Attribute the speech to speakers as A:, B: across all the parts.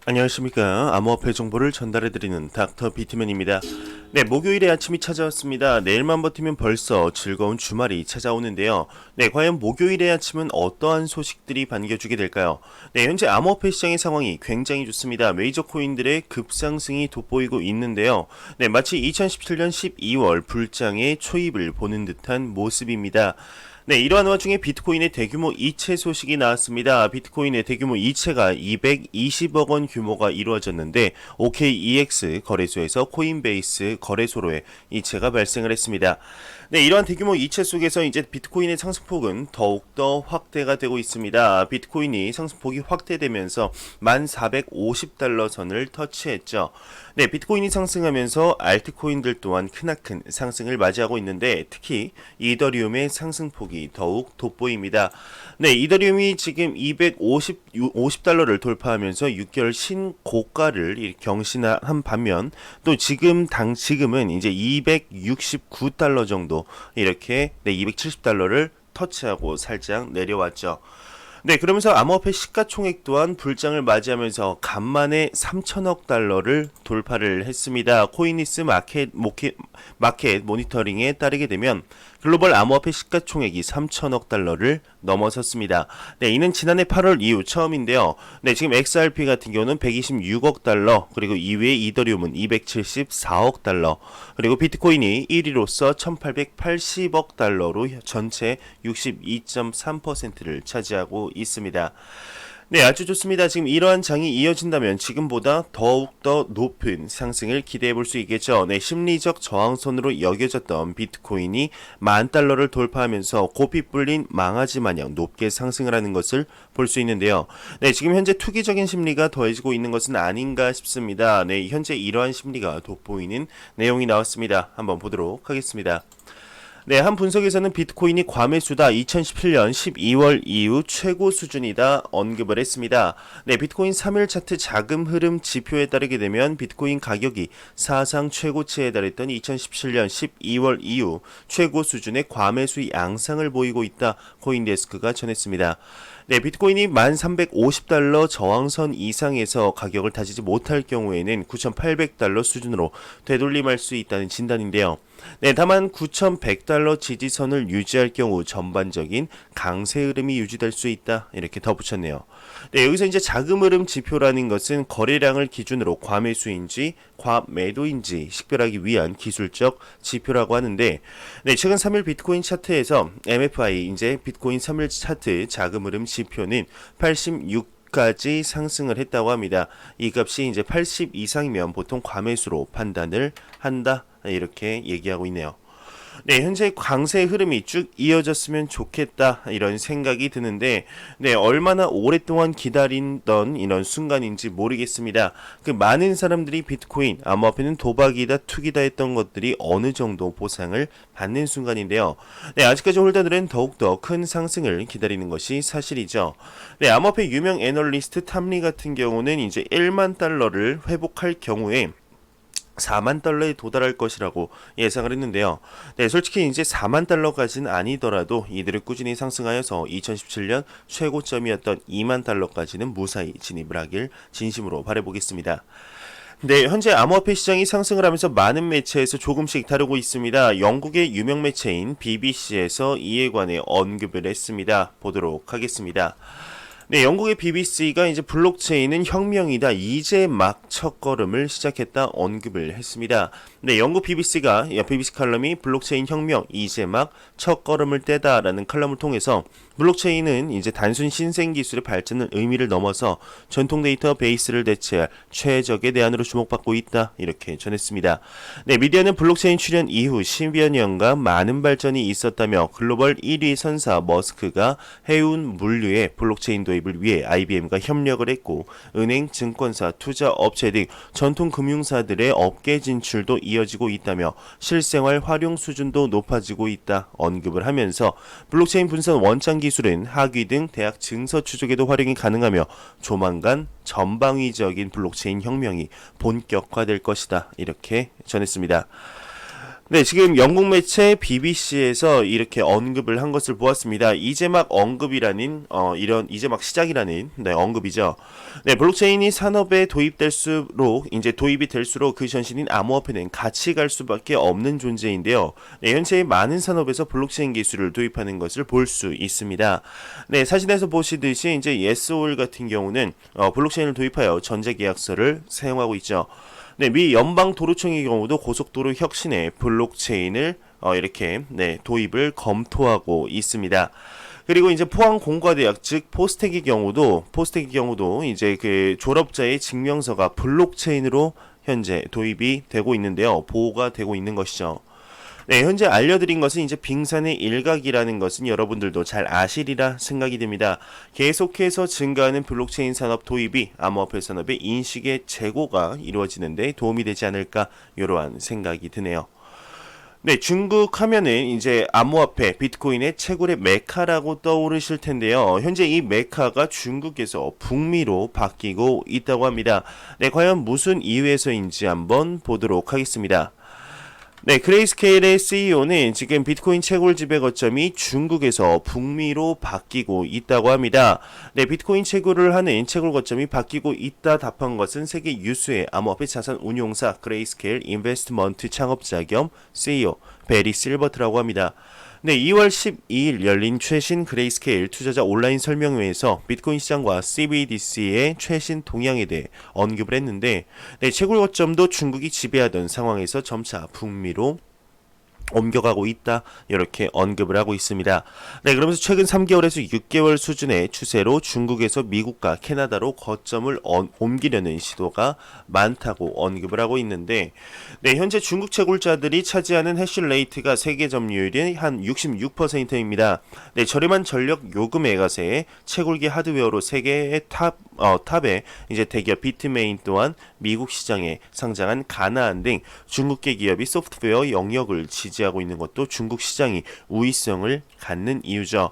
A: 안녕하십니까. 암호화폐 정보를 전달해드리는 닥터 비트맨입니다. 네, 목요일의 아침이 찾아왔습니다. 내일만 버티면 벌써 즐거운 주말이 찾아오는데요. 네, 과연 목요일의 아침은 어떠한 소식들이 반겨주게 될까요? 네, 현재 암호화폐 시장의 상황이 굉장히 좋습니다. 메이저 코인들의 급상승이 돋보이고 있는데요. 네, 마치 2017년 12월 불장의 초입을 보는 듯한 모습입니다. 네, 이러한 와중에 비트코인의 대규모 이체 소식이 나왔습니다. 비트코인의 대규모 이체가 220억 원 규모가 이루어졌는데 OKEX 거래소에서 코인베이스 거래소로의 이체가 발생을 했습니다. 네, 이러한 대규모 이체 속에서 이제 비트코인의 상승폭은 더욱더 확대가 되고 있습니다. 비트코인이 상승폭이 확대되면서 1450달러 선을 터치했죠. 네, 비트코인이 상승하면서 알트코인들 또한 크나큰 상승을 맞이하고 있는데 특히 이더리움의 상승폭이 더욱 돋보입니다. 네, 이더리움이 지금 250달러를 돌파하면서 6개월 신고가를 경신한 반면 또 지금은 이제 269달러 정도 이렇게 270달러를 터치하고 살짝 내려왔죠. 네, 그러면서 암호화폐 시가총액 또한 불장을 맞이하면서 간만에 3천억 달러를 돌파를 했습니다. 코인리스 마켓 모니터링에 따르게 되면 글로벌 암호화폐 시가총액이 3천억 달러를 넘어섰습니다. 네, 이는 지난해 8월 이후 처음인데요. 네, 지금 XRP 같은 경우는 126억 달러, 그리고 2위의 이더리움은 274억 달러, 그리고 비트코인이 1위로서 1880억 달러로 전체 62.3%를 차지하고 있습니다. 네, 아주 좋습니다. 지금 이러한 장이 이어진다면 지금보다 더욱더 높은 상승을 기대해 볼 수 있겠죠. 네, 심리적 저항선으로 여겨졌던 비트코인이 10,000달러를 돌파하면서 고삐 뿔린 망아지 마냥 높게 상승을 하는 것을 볼 수 있는데요. 네, 지금 현재 투기적인 심리가 더해지고 있는 것은 아닌가 싶습니다. 네, 현재 이러한 심리가 돋보이는 내용이 나왔습니다. 한번 보도록 하겠습니다. 네, 한 분석에서는 비트코인이 과매수다, 2017년 12월 이후 최고 수준이다 언급을 했습니다. 네, 비트코인 3일 차트 자금 흐름 지표에 따르게 되면 비트코인 가격이 사상 최고치에 달했던 2017년 12월 이후 최고 수준의 과매수 양상을 보이고 있다, 코인데스크가 전했습니다. 네, 비트코인이 1350달러 저항선 이상에서 가격을 다지지 못할 경우에는 9800달러 수준으로 되돌림할 수 있다는 진단인데요. 네, 다만 9100달러 지지선을 유지할 경우 전반적인 강세 흐름이 유지될 수 있다, 이렇게 덧붙였네요. 네, 여기서 이제 자금 흐름 지표라는 것은 거래량을 기준으로 과매수인지 과매도인지 식별하기 위한 기술적 지표라고 하는데, 네, 최근 3일 비트코인 차트에서 MFI 이제 비트코인 3일 차트 자금 흐름 지표는 86까지 상승을 했다고 합니다. 이 값이 이제 80 이상이면 보통 과매수로 판단을 한다, 이렇게 얘기하고 있네요. 네, 현재 강세 흐름이 쭉 이어졌으면 좋겠다, 이런 생각이 드는데, 네, 얼마나 오랫동안 기다린던 이런 순간인지 모르겠습니다. 그 많은 사람들이 비트코인, 암호화폐는 도박이다, 투기다 했던 것들이 어느 정도 보상을 받는 순간인데요. 네, 아직까지 홀더들은 더욱더 큰 상승을 기다리는 것이 사실이죠. 네, 암호화폐 유명 애널리스트 탐리 같은 경우는 이제 1만 달러를 회복할 경우에 4만 달러에 도달할 것이라고 예상을 했는데요. 네, 솔직히 이제 4만 달러까지는 아니더라도 이들을 꾸준히 상승하여서 2017년 최고점이었던 2만 달러까지는 무사히 진입을 하길 진심으로 바라보겠습니다. 네, 현재 암호화폐 시장이 상승을 하면서 많은 매체에서 조금씩 다루고 있습니다. 영국의 유명 매체인 BBC에서 이에 관해 언급을 했습니다. 보도록 하겠습니다. 네, 영국의 BBC가 이제 블록체인은 혁명이다, 이제 막 첫걸음을 시작했다 언급을 했습니다. 네, 영국 BBC가 BBC 칼럼이 블록체인 혁명, 이제 막 첫걸음을 떼다라는 칼럼을 통해서 블록체인은 이제 단순 신생 기술의 발전을 의미를 넘어서 전통 데이터 베이스를 대체할 최적의 대안으로 주목받고 있다, 이렇게 전했습니다. 네, 미디어는 블록체인 출현 이후 10여 년간 많은 발전이 있었다며 글로벌 1위 선사 머스크가 해운 물류의 블록체인 도입을 위해 IBM과 협력을 했고, 은행, 증권사, 투자 업체 등 전통 금융사들의 업계 진출도 이어지고 있다며 실생활 활용 수준도 높아지고 있다 언급을 하면서 블록체인 분산 원장 기술은 학위 등 대학 증서 추적에도 활용이 가능하며 조만간 전방위적인 블록체인 혁명이 본격화될 것이다, 이렇게 전했습니다. 네, 지금 영국 매체 BBC에서 이렇게 언급을 한 것을 보았습니다. 이제 막 언급이라는 이런 이제 막 시작이라는 언급이죠. 네, 블록체인이 산업에 도입이 될수록 그 전신인 암호화폐는 같이 갈 수밖에 없는 존재인데요. 네, 현재 많은 산업에서 블록체인 기술을 도입하는 것을 볼 수 있습니다. 네, 사진에서 보시듯이 이제 예스올 같은 경우는 블록체인을 도입하여 전자 계약서를 사용하고 있죠. 네, 미 연방도로청의 경우도 고속도로 혁신에 블록체인을 이렇게 도입을 검토하고 있습니다. 그리고 이제 포항공과대학 즉 포스텍의 경우도 이제 그 졸업자의 증명서가 블록체인으로 현재 도입이 되고 있는데요. 보호가 되고 있는 것이죠. 네, 현재 알려드린 것은 이제 빙산의 일각이라는 것은 여러분들도 잘 아시리라 생각이 됩니다. 계속해서 증가하는 블록체인 산업 도입이 암호화폐 산업의 인식의 재고가 이루어지는데 도움이 되지 않을까 이러한 생각이 드네요. 네, 중국 하면은 이제 암호화폐, 비트코인의 채굴의 메카라고 떠오르실 텐데요. 현재 이 메카가 중국에서 북미로 바뀌고 있다고 합니다. 네, 과연 무슨 이유에서인지 한번 보도록 하겠습니다. 네, 그레이스케일의 CEO는 지금 비트코인 채굴 지배 거점이 중국에서 북미로 바뀌고 있다고 합니다. 네, 비트코인 채굴을 하는 채굴 거점이 바뀌고 있다 답한 것은 세계 유수의 암호화폐 자산 운용사 그레이스케일 인베스트먼트 창업자 겸 CEO 베리 실버트라고 합니다. 네, 2월 12일 열린 최신 그레이스케일 투자자 온라인 설명회에서 비트코인 시장과 CBDC의 최신 동향에 대해 언급을 했는데, 네, 채굴 거점도 중국이 지배하던 상황에서 점차 북미로 옮겨가고 있다 이렇게 언급을 하고 있습니다. 네, 그러면서 최근 3개월에서 6개월 수준의 추세로 중국에서 미국과 캐나다로 거점을 옮기려는 시도가 많다고 언급을 하고 있는데, 네, 현재 중국 채굴자들이 차지하는 해시레이트가 세계 점유율이 한 66%입니다. 네, 저렴한 전력 요금 애가세에 채굴기 하드웨어로 세계의 탑에 이제 대기업 비트메인 또한 미국 시장에 상장한 가나안 등 중국계 기업이 소프트웨어 영역을 지지하고 있는 것도 중국 시장이 우위성을 갖는 이유죠.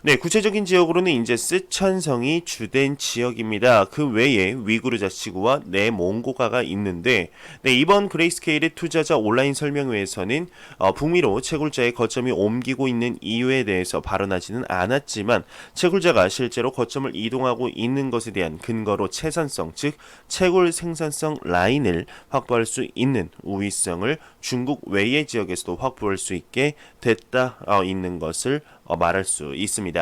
A: 네, 구체적인 지역으로는 이제 쓰촨성이 주된 지역입니다. 그 외에 위구르 자치구와 내몽고가가 있는데, 네, 이번 그레이스케일의 투자자 온라인 설명회에서는 북미로 채굴자의 거점이 옮기고 있는 이유에 대해서 발언하지는 않았지만 채굴자가 실제로 거점을 이동하고 있는 것에 대한 근거로 채산성, 즉 채굴 생산성 라인을 확보할 수 있는 우위성을 중국 외의 지역에서도 확보할 수 있게 됐다 있는 것을 말할 수 있습니다.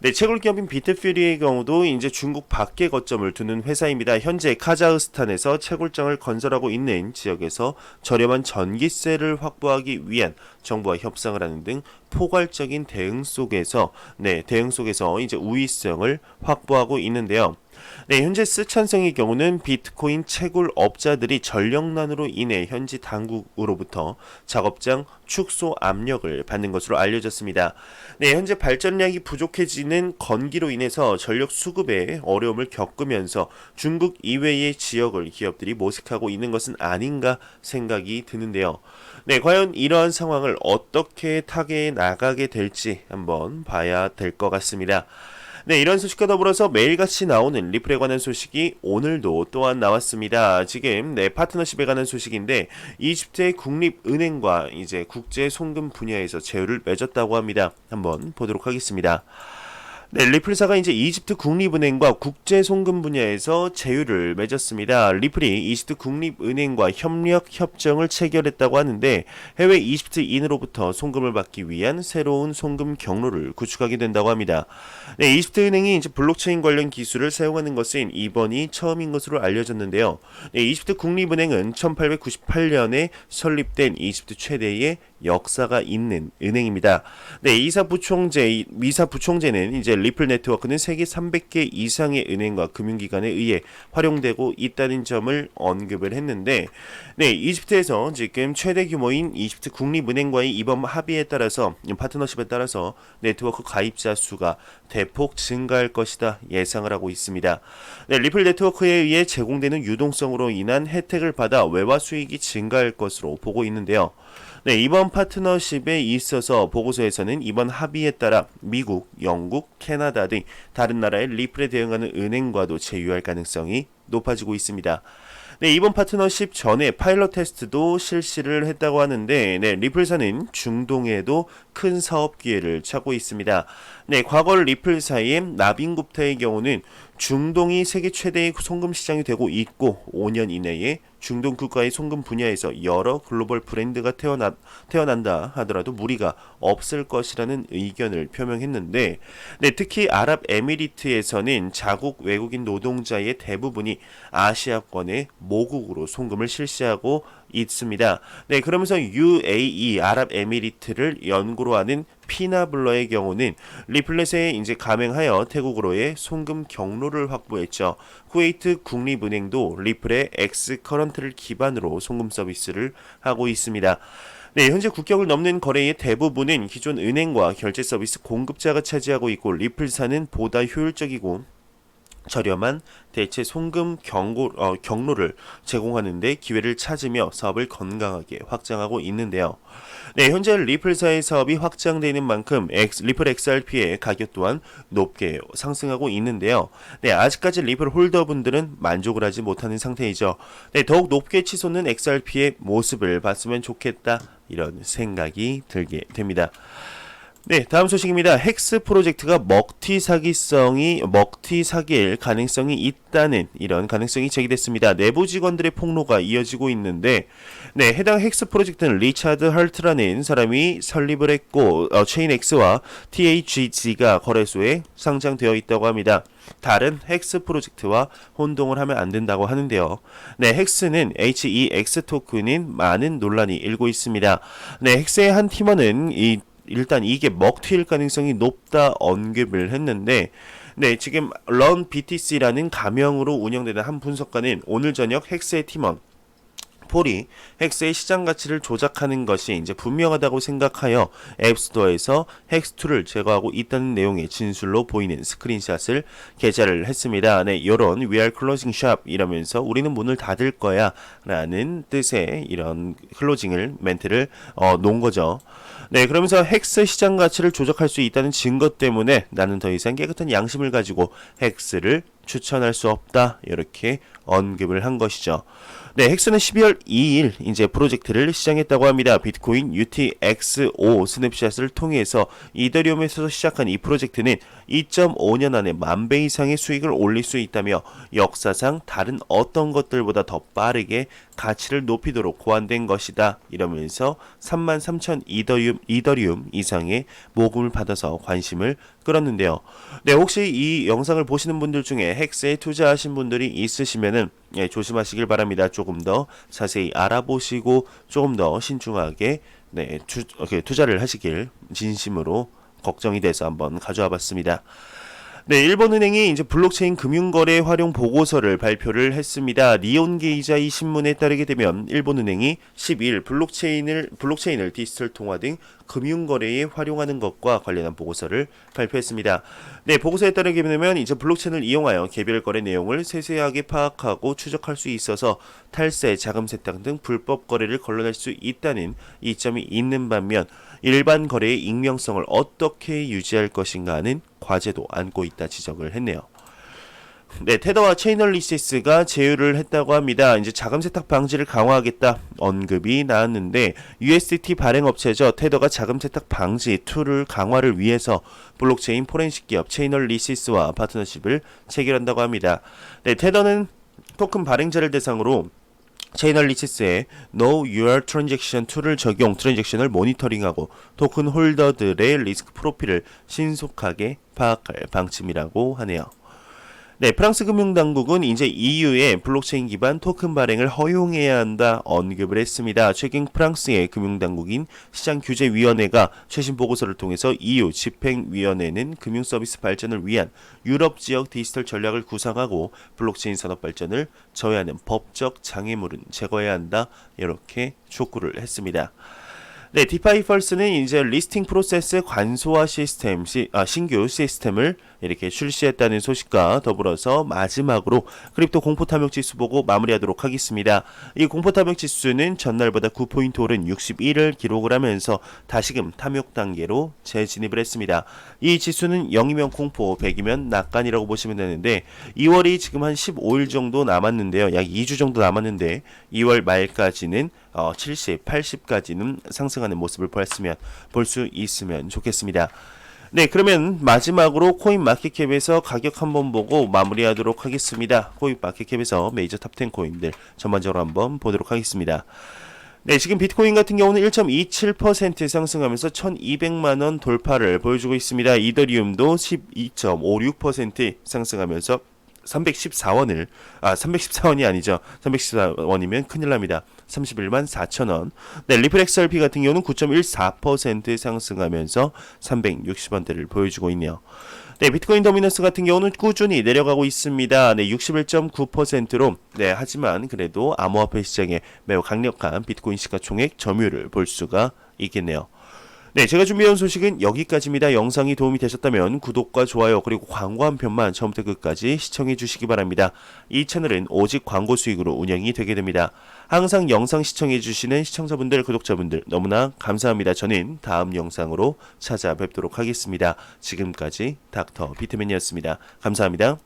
A: 네, 채굴 기업인 비트퓨리의 경우도 이제 중국 밖에 거점을 두는 회사입니다. 현재 카자흐스탄에서 채굴장을 건설하고 있는 지역에서 저렴한 전기세를 확보하기 위한 정부와 협상을 하는 등 포괄적인 대응 속에서 이제 우위성을 확보하고 있는데요. 네, 현재 쓰촨성의 경우는 비트코인 채굴 업자들이 전력난으로 인해 현지 당국으로부터 작업장 축소 압력을 받는 것으로 알려졌습니다. 네, 현재 발전량이 부족해지는 건기로 인해서 전력 수급에 어려움을 겪으면서 중국 이외의 지역을 기업들이 모색하고 있는 것은 아닌가 생각이 드는데요. 네, 과연 이러한 상황을 어떻게 타개해 나가게 될지 한번 봐야 될 것 같습니다. 네, 이런 소식과 더불어서 매일같이 나오는 리플에 관한 소식이 오늘도 또한 나왔습니다. 지금 파트너십에 관한 소식인데 이집트의 국립은행과 이제 국제 송금 분야에서 제휴를 맺었다고 합니다. 한번 보도록 하겠습니다. 네, 리플사가 이제 이집트 국립은행과 국제 송금 분야에서 제휴를 맺었습니다. 리플이 이집트 국립은행과 협력 협정을 체결했다고 하는데 해외 이집트인으로부터 송금을 받기 위한 새로운 송금 경로를 구축하게 된다고 합니다. 네, 이집트 은행이 이제 블록체인 관련 기술을 사용하는 것은 이번이 처음인 것으로 알려졌는데요. 네, 이집트 국립은행은 1898년에 설립된 이집트 최대의 역사가 있는 은행입니다. 네, 미사 부총재는 이제 리플 네트워크는 세계 300개 이상의 은행과 금융기관에 의해 활용되고 있다는 점을 언급을 했는데, 네, 이집트에서 지금 최대 규모인 이집트 국립은행과의 이번 합의에 따라서 파트너십에 따라서 네트워크 가입자 수가 대폭 증가할 것이다 예상을 하고 있습니다. 네, 리플 네트워크에 의해 제공되는 유동성으로 인한 혜택을 받아 외화 수익이 증가할 것으로 보고 있는데요. 네, 이번 파트너십에 있어서 보고서에서는 이번 합의에 따라 미국, 영국, 캐나다 등 다른 나라의 리플에 대응하는 은행과도 제휴할 가능성이 높아지고 있습니다. 네, 이번 파트너십 전에 파일럿 테스트도 실시를 했다고 하는데, 네, 리플사는 중동에도 큰 사업 기회를 찾고 있습니다. 네, 과거 리플사의 나빈 kup타의 경우는 중동이 세계 최대의 송금 시장이 되고 있고 5년 이내에 중동 국가의 송금 분야에서 여러 글로벌 브랜드가 태어난다 하더라도 무리가 없을 것이라는 의견을 표명했는데, 네, 특히 아랍에미리트에서는 자국 외국인 노동자의 대부분이 아시아권의 모국으로 송금을 실시하고 있습니다. 네, 그러면서 UAE 아랍에미리트를 연구로 하는 피나블러의 경우는 리플렛에 이제 가맹하여 태국으로의 송금 경로를 확보했죠. 쿠웨이트 국립은행도 리플의 엑스커런트를 기반으로 송금 서비스를 하고 있습니다. 네, 현재 국경을 넘는 거래의 대부분은 기존 은행과 결제 서비스 공급자가 차지하고 있고, 리플사는 보다 효율적이고 저렴한 대체 송금 경로를 제공하는 데 기회를 찾으며 사업을 건강하게 확장하고 있는데요. 네, 현재 리플사의 사업이 확장되는 만큼 리플 XRP의 가격 또한 높게 상승하고 있는데요. 네, 아직까지 리플 홀더분들은 만족을 하지 못하는 상태이죠. 네, 더욱 높게 치솟는 XRP의 모습을 봤으면 좋겠다, 이런 생각이 들게 됩니다. 네, 다음 소식입니다. 헥스 프로젝트가 먹튀 사기일 가능성이 있다는 이런 가능성이 제기됐습니다. 내부 직원들의 폭로가 이어지고 있는데, 네, 해당 헥스 프로젝트는 리차드 헐트라는 사람이 설립을 했고, 체인X와 THG가 거래소에 상장되어 있다고 합니다. 다른 헥스 프로젝트와 혼동을 하면 안 된다고 하는데요. 네, 헥스는 HEX 토큰인 많은 논란이 일고 있습니다. 네, 헥스의 한 팀원은 일단 이게 먹튀일 가능성이 높다 언급을 했는데, 네, 지금 런 BTC라는 가명으로 운영되는 한 분석가는 오늘 저녁 헥스의 팀원 폴이 헥스의 시장 가치를 조작하는 것이 이제 분명하다고 생각하여 앱스토어에서 헥스2를 제거하고 있다는 내용의 진술로 보이는 스크린샷을 게재를 했습니다. 네, 요런 We are closing shop 이러면서 우리는 문을 닫을 거야 라는 뜻의 이런 멘트를 놓은 거죠. 네, 그러면서 헥스 시장 가치를 조작할 수 있다는 증거 때문에 나는 더 이상 깨끗한 양심을 가지고 헥스를 추천할 수 없다, 이렇게 언급을 한 것이죠. 네, 헥스는 12월 2일 이제 프로젝트를 시작했다고 합니다. 비트코인 UTXO 스냅샷을 통해서 이더리움에서 시작한 이 프로젝트는 2.5년 안에 10,000배 이상의 수익을 올릴 수 있다며 역사상 다른 어떤 것들보다 더 빠르게 가치를 높이도록 고안된 것이다, 이러면서 33,000 이더리움 이상의 모금을 받아서 관심을 끌었는데요. 네, 혹시 이 영상을 보시는 분들 중에 헥스에 투자하신 분들이 있으시면은 조심하시길 바랍니다. 조금 더 자세히 알아보시고 조금 더 신중하게 투자를 하시길 진심으로 걱정이 돼서 한번 가져와 봤습니다. 네, 일본은행이 이제 블록체인 금융거래 활용 보고서를 발표를 했습니다. 니온게이자 이 신문에 따르게 되면 일본은행이 12일 블록체인을 디지털 통화 등 금융거래에 활용하는 것과 관련한 보고서를 발표했습니다. 네, 보고서에 따르게 되면 이제 블록체인을 이용하여 개별 거래 내용을 세세하게 파악하고 추적할 수 있어서 탈세, 자금 세탁 등 불법 거래를 걸러낼 수 있다는 이점이 있는 반면 일반 거래의 익명성을 어떻게 유지할 것인가 하는 과제도 안고 있다 지적을 했네요. 네, 테더와 체이널리시스가 제휴를 했다고 합니다. 이제 자금 세탁 방지를 강화하겠다 언급이 나왔는데, USDT 발행 업체죠. 테더가 자금 세탁 방지 툴을 강화를 위해서 블록체인 포렌식 기업 체이널리시스와 파트너십을 체결한다고 합니다. 네, 테더는 토큰 발행자를 대상으로 체이널리시스의 Know Your Transaction 툴을 적용, 트랜잭션을 모니터링하고 토큰 홀더들의 리스크 프로필을 신속하게 파악할 방침이라고 하네요. 네, 프랑스 금융당국은 이제 EU의 블록체인 기반 토큰 발행을 허용해야 한다 언급을 했습니다. 최근 프랑스의 금융당국인 시장규제위원회가 최신 보고서를 통해서 EU 집행위원회는 금융서비스 발전을 위한 유럽 지역 디지털 전략을 구상하고 블록체인 산업 발전을 저해하는 법적 장애물은 제거해야 한다, 이렇게 촉구를 했습니다. 네, 디파이 펄스는 이제 리스팅 프로세스 관소화 신규 시스템을 이렇게 출시했다는 소식과 더불어서 마지막으로 크립토 공포탐욕 지수 보고 마무리하도록 하겠습니다. 이 공포탐욕 지수는 전날보다 9포인트 오른 61을 기록을 하면서 다시금 탐욕 단계로 재진입을 했습니다. 이 지수는 0이면 공포, 100이면 낙관이라고 보시면 되는데 2월이 지금 한 15일 정도 남았는데요. 약 2주 정도 남았는데 2월 말까지는 70, 80까지는 상승하는 모습을 볼 수 있으면 좋겠습니다. 네, 그러면 마지막으로 코인 마켓캡에서 가격 한번 보고 마무리하도록 하겠습니다. 코인 마켓캡에서 메이저 탑10 코인들 전반적으로 한번 보도록 하겠습니다. 네, 지금 비트코인 같은 경우는 1.27% 상승하면서 1200만원 돌파를 보여주고 있습니다. 이더리움도 12.56% 상승하면서 314원이 아니죠. 314원이면 큰일 납니다. 31만 4천원. 네, 리플 XRP 같은 경우는 9.14% 상승하면서 360원대를 보여주고 있네요. 네, 비트코인 도미너스 같은 경우는 꾸준히 내려가고 있습니다. 네, 61.9%로, 네, 하지만 그래도 암호화폐 시장에 매우 강력한 비트코인 시가총액 점유율을 볼 수가 있겠네요. 네, 제가 준비해온 소식은 여기까지입니다. 영상이 도움이 되셨다면 구독과 좋아요 그리고 광고 한 편만 처음부터 끝까지 시청해 주시기 바랍니다. 이 채널은 오직 광고 수익으로 운영이 되게 됩니다. 항상 영상 시청해 주시는 시청자분들, 구독자분들 너무나 감사합니다. 저는 다음 영상으로 찾아뵙도록 하겠습니다. 지금까지 닥터 비트맨이었습니다. 감사합니다.